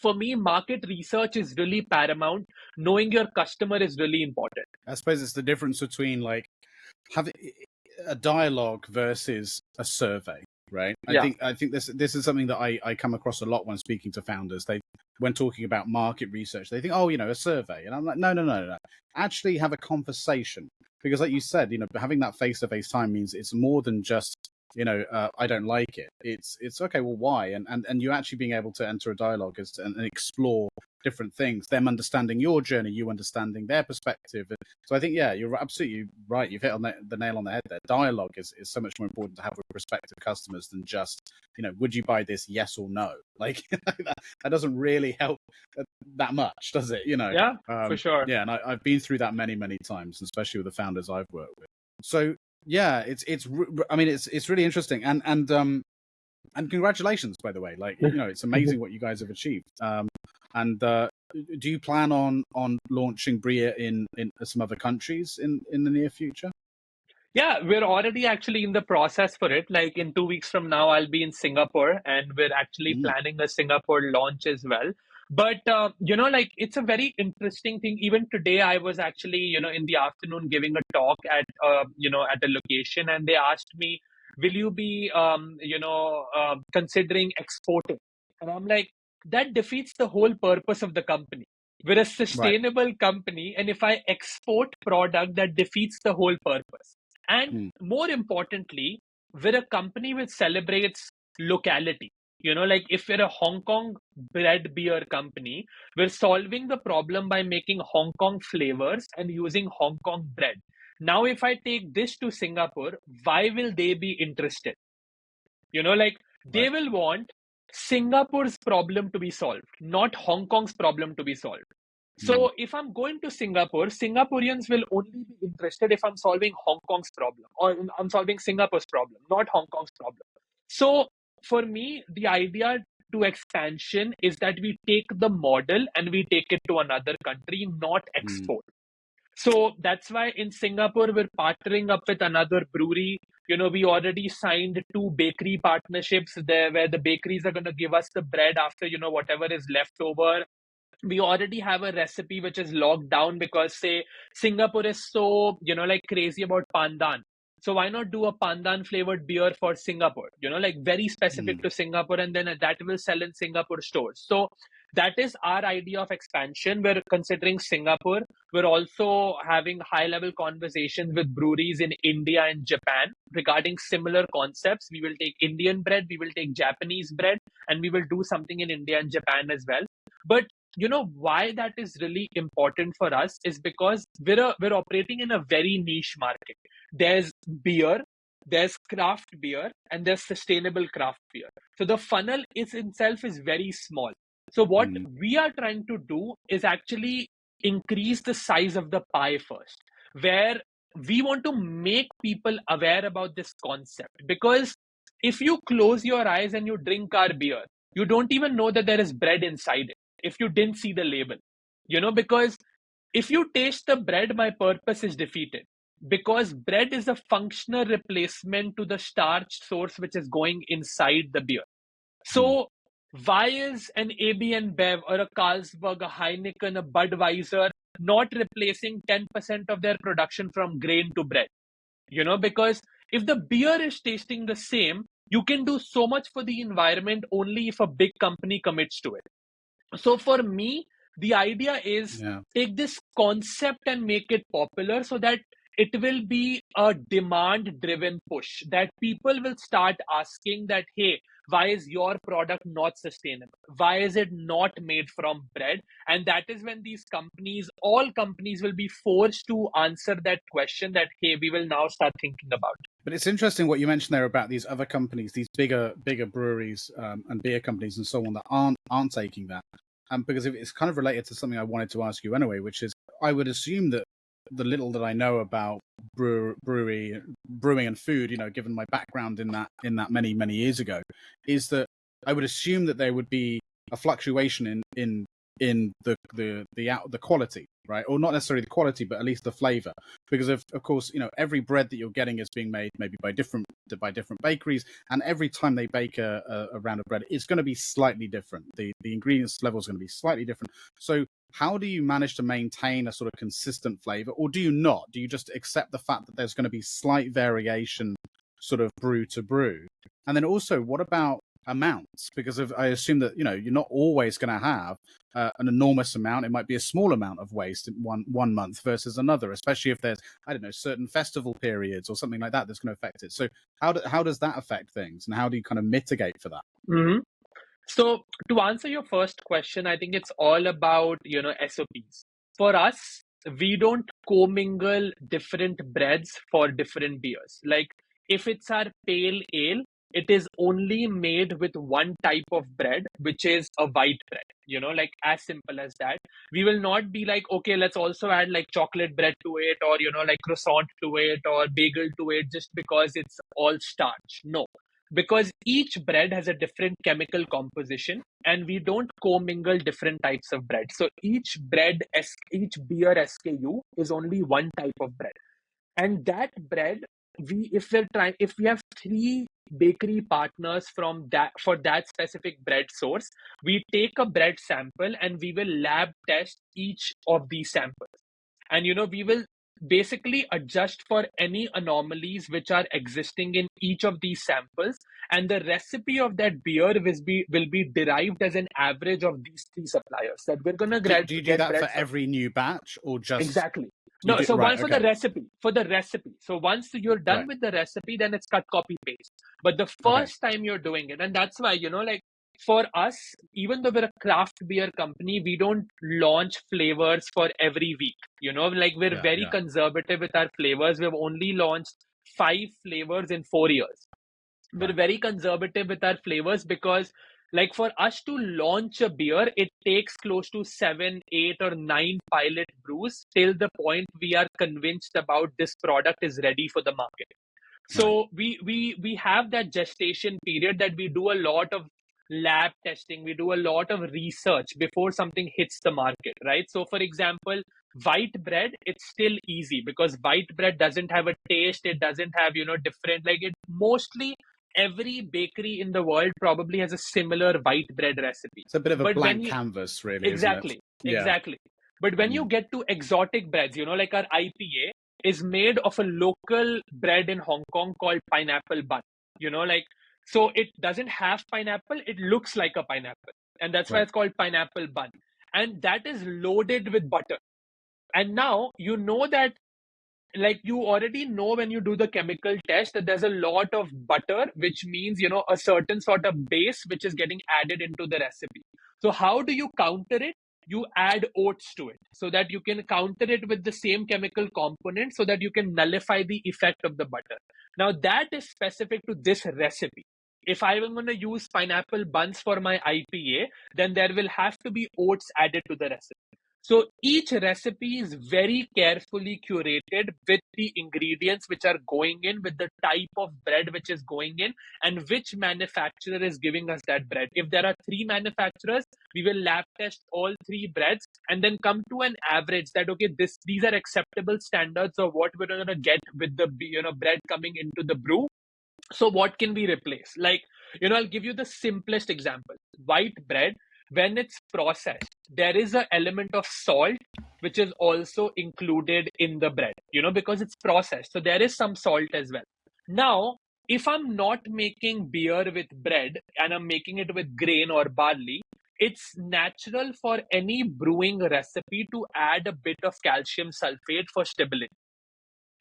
for me, market research is really paramount. Knowing your customer is really important. I suppose it's the difference between like having a dialogue versus a survey, right? Yeah. I think this is something that I come across a lot when speaking to founders. When talking about market research, they think, oh, a survey, and I'm like, no. Actually, have a conversation, because, like you said, having that face-to-face time means it's more than just I don't like it. It's okay. Well, why? And you actually being able to enter a dialogue and explore different things, them understanding your journey, you understanding their perspective. So I think, yeah, you're absolutely right. You've hit on the nail on the head there. Dialogue is so much more important to have with prospective customers than just, would you buy this? Yes or no? Like, that doesn't really help that much, does it? Yeah, for sure. Yeah, and I've been through that many, many times, especially with the founders I've worked with. So yeah, it's really interesting, and congratulations, by the way. Like, it's amazing what you guys have achieved. And do you plan on launching Breer in some other countries in the near future? Yeah, we're already actually in the process for it. Like, in 2 weeks from now, I'll be in Singapore, and we're actually planning a Singapore launch as well. But, like, it's a very interesting thing. Even today, I was actually, in the afternoon giving a talk at a location, and they asked me, will you be, considering exporting? And I'm like, that defeats the whole purpose of the company. We're a sustainable company, and if I export product, that defeats the whole purpose. And more importantly, we're a company which celebrates locality. Like, if we're a Hong Kong bred beer company, we're solving the problem by making Hong Kong flavors and using Hong Kong bread. Now, if I take this to Singapore, why will they be interested? Like, they will want Singapore's problem to be solved, not Hong Kong's problem to be solved. So if I'm going to Singapore, Singaporeans will only be interested if I'm solving Hong Kong's problem, or I'm solving Singapore's problem, not Hong Kong's problem. So for me, the idea to expansion is that we take the model and we take it to another country, not export. So that's why in Singapore, we're partnering up with another brewery. We already signed 2 bakery partnerships there, where the bakeries are going to give us the bread after, whatever is left over. We already have a recipe which is locked down, because, say, Singapore is so, like, crazy about pandan. So why not do a pandan flavored beer for Singapore, like, very specific to Singapore, and then that will sell in Singapore stores. So that is our idea of expansion. We're considering Singapore. We're also having high level conversations with breweries in India and Japan regarding similar concepts. We will take Indian bread, we will take Japanese bread, and we will do something in India and Japan as well. But why that is really important for us is because we're operating in a very niche market. There's beer, there's craft beer, and there's sustainable craft beer. So the funnel is itself is very small. So what we are trying to do is actually increase the size of the pie first, where we want to make people aware about this concept. Because if you close your eyes and you drink our beer, you don't even know that there is bread inside it if you didn't see the label. Because if you taste the bread, my purpose is defeated, because bread is a functional replacement to the starch source which is going inside the beer. So why is an AB and Bev or a Carlsberg, a Heineken, a Budweiser not replacing 10% of their production from grain to bread? Because if the beer is tasting the same, you can do so much for the environment only if a big company commits to it. So for me, the idea is take this concept and make it popular so that it will be a demand driven push, that people will start asking that, hey, why is your product not sustainable? Why is it not made from bread? And that is when these companies, all companies, will be forced to answer that question that, hey, we will now start thinking about it. But it's interesting what you mentioned there about these other companies, these bigger breweries and beer companies and so on that aren't taking that. Because it's kind of related to something I wanted to ask you anyway, which is I would assume that the little that I know about brewing and food, given my background in that many years ago, is that I would assume that there would be a fluctuation in the quality, right? Or not necessarily the quality, but at least the flavor, because of course, every bread that you're getting is being made maybe by different bakeries, and every time they bake a round of bread, it's going to be slightly different. The ingredients level is going to be slightly different. So how do you manage to maintain a sort of consistent flavor, or do you not? Do you just accept the fact that there's going to be slight variation sort of brew to brew? And then also, what about amounts? Because I assume that you're not always going to have an enormous amount. It might be a small amount of waste in one month versus another, especially if there's, I don't know, certain festival periods or something like that that's going to affect it. So how does that affect things, and how do you kind of mitigate for that? Mm-hmm. So to answer your first question, I think it's all about, SOPs. For us, we don't commingle different breads for different beers. Like if it's our pale ale, it is only made with one type of bread, which is a white bread, like as simple as that. We will not be like, okay, let's also add like chocolate bread to it, or, like croissant to it, or bagel to it, just because it's all starch. No, because each bread has a different chemical composition, and we don't commingle different types of bread. So each beer SKU is only one type of bread. And that bread, if we have 3 bakery partners for that specific bread source, we take a bread sample and we will lab test each of these samples. And we will basically adjust for any anomalies which are existing in each of these samples, and the recipe of that beer will be derived as an average of these 3 suppliers that we're going to get. Do you do that for every new batch, or just exactly? No, so once for the recipe. So once you're done with the recipe, then it's cut, copy, paste. But the first time you're doing it, and that's why, like for us, even though we're a craft beer company, we don't launch flavors for every week. Like we're very conservative with our flavors. We've only launched 5 flavors in 4 years. We're very conservative with our flavors because, like, for us to launch a beer, it takes close to 7, 8, or 9 pilot brews till the point we are convinced about this product is ready for the market. So we have that gestation period that we do a lot of lab testing, we do a lot of research before something hits the market, right? So for example, white bread, it's still easy because white bread doesn't have a taste, it doesn't have, different, like it mostly every bakery in the world probably has a similar white bread recipe. It's a bit of a blank canvas, really. Exactly. But when you get to exotic breads, like our IPA is made of a local bread in Hong Kong called pineapple bun. So it doesn't have pineapple, it looks like a pineapple. And that's why it's called pineapple bun. And that is loaded with butter. And now you know that, like, you already know when you do the chemical test that there's a lot of butter, which means, a certain sort of base which is getting added into the recipe. So how do you counter it? you add oats to it so that you can counter it with the same chemical component so that you can nullify the effect of the butter. Now, that is specific to this recipe. If I am going to use pineapple buns for my IPA, then there will have to be oats added to the recipe. So each recipe is very carefully curated with the ingredients which are going in, with the type of bread which is going in, and which manufacturer is giving us that bread. If there are 3 manufacturers, we will lab test all 3 breads and then come to an average that, okay, these are acceptable standards of what we're going to get with the bread coming into the brew. So what can we replace? Like, I'll give you the simplest example. White bread, when it's processed, there is an element of salt which is also included in the bread, because it's processed. So there is some salt as well. Now, if I'm not making beer with bread and I'm making it with grain or barley, it's natural for any brewing recipe to add a bit of calcium sulfate for stability.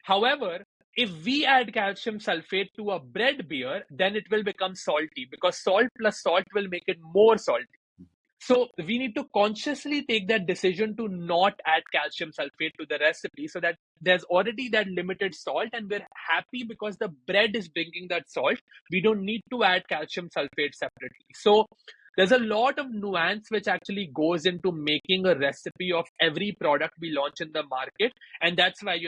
However, if we add calcium sulfate to a bread beer, then it will become salty, because salt plus salt will make it more salty. So we need to consciously take that decision to not add calcium sulfate to the recipe, so that there's already that limited salt and we're happy because the bread is bringing that salt. We don't need to add calcium sulfate separately. So there's a lot of nuance which actually goes into making a recipe of every product we launch in the market. And that's why,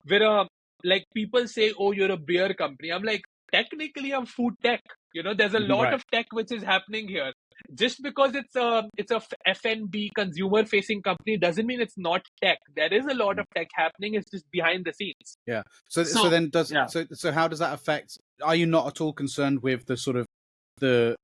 we're like, people say, oh, you're a beer company. I'm like, technically I'm food tech. There's a lot Right. of tech which is happening here. Just because it's a F&B consumer facing company doesn't mean it's not tech. There is a lot of tech happening. It's just behind the scenes. Yeah. So then so how does that affect? Are you not at all concerned with the sort of the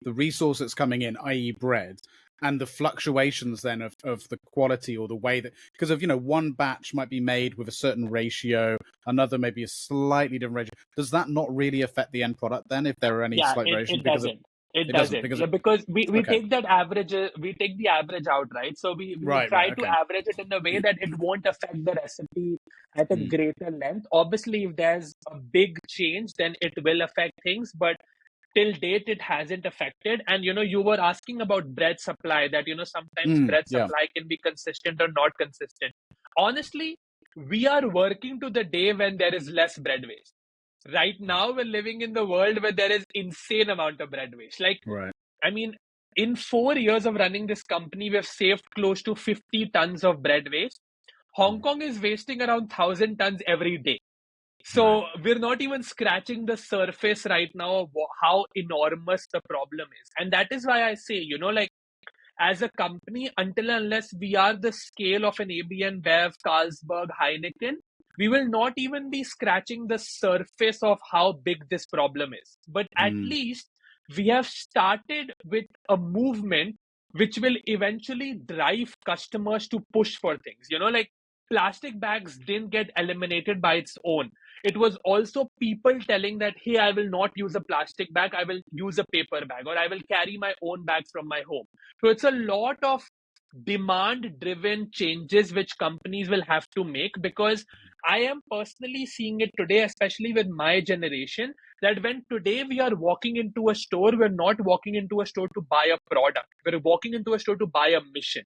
resource that's coming in, i.e. bread, and the fluctuations then of the quality or the way that, because of, one batch might be made with a certain ratio, another maybe a slightly different ratio. Does that not really affect the end product then, if there are any slight variations? It doesn't. Because we Okay. take that average, we take the average out, right? So we try to average it in a way that it won't affect the recipe at a greater length. Obviously, if there's a big change, then it will affect things, but till date it hasn't affected. And you were asking about bread supply, that sometimes bread supply can be consistent or not consistent. Honestly, we are working to the day when there is less bread waste. Right now we're living in the world where there is insane amount of bread waste. Like, Right. I mean, in 4 years of running this company, we've saved close to 50 tons of bread waste. Hong Kong is wasting around 1,000 tons every day. So we're not even scratching the surface right now of how enormous the problem is. And that is why I say, like, as a company, until unless we are the scale of an ABN, Bev, Carlsberg, Heineken, we will not even be scratching the surface of how big this problem is. But at least we have started with a movement which will eventually drive customers to push for things. Like, plastic bags didn't get eliminated by its own. It was also people telling that, hey, I will not use a plastic bag, I will use a paper bag, or I will carry my own bags from my home. So it's a lot of demand-driven changes which companies will have to make, because I am personally seeing it today, especially with my generation, that when today we are walking into a store, we're not walking into a store to buy a product. We're walking into a store to buy a mission.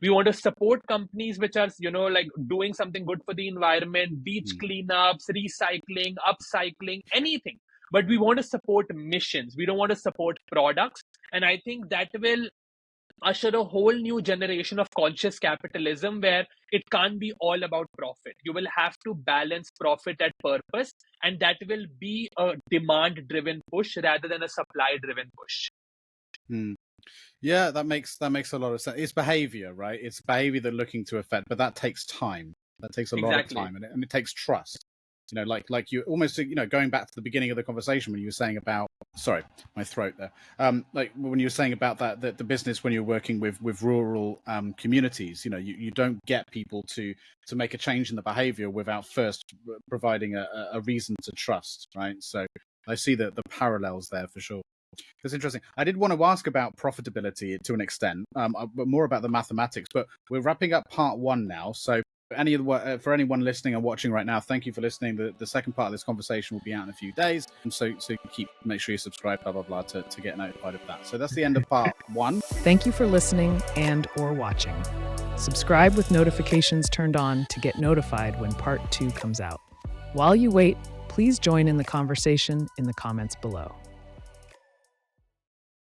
We want to support companies which are, like, doing something good for the environment, beach cleanups, recycling, upcycling, anything. But we want to support missions. We don't want to support products. And I think that will usher a whole new generation of conscious capitalism, where it can't be all about profit. You will have to balance profit at purpose, and that will be a demand-driven push rather than a supply-driven push. Yeah, that makes a lot of sense. It's behavior, right? It's behavior they're looking to affect, but that takes time. That takes a lot of time, and it takes trust. Like you almost, going back to the beginning of the conversation when you were saying about, sorry, my throat there. Like when you were saying about that the business when you're working with rural communities, you don't get people to make a change in the behavior without first providing a reason to trust, right? So I see the parallels there for sure. That's interesting. I did want to ask about profitability to an extent, but more about the mathematics. But we're wrapping up part 1 now. So For anyone listening and watching right now, thank you for listening. The second part of this conversation will be out in a few days, and so make sure you subscribe, blah blah blah, to get notified of that. So that's the end of part 1. Thank you for listening and or watching. Subscribe with notifications turned on to get notified when part 2 comes out. While you wait, please join in the conversation in the comments below.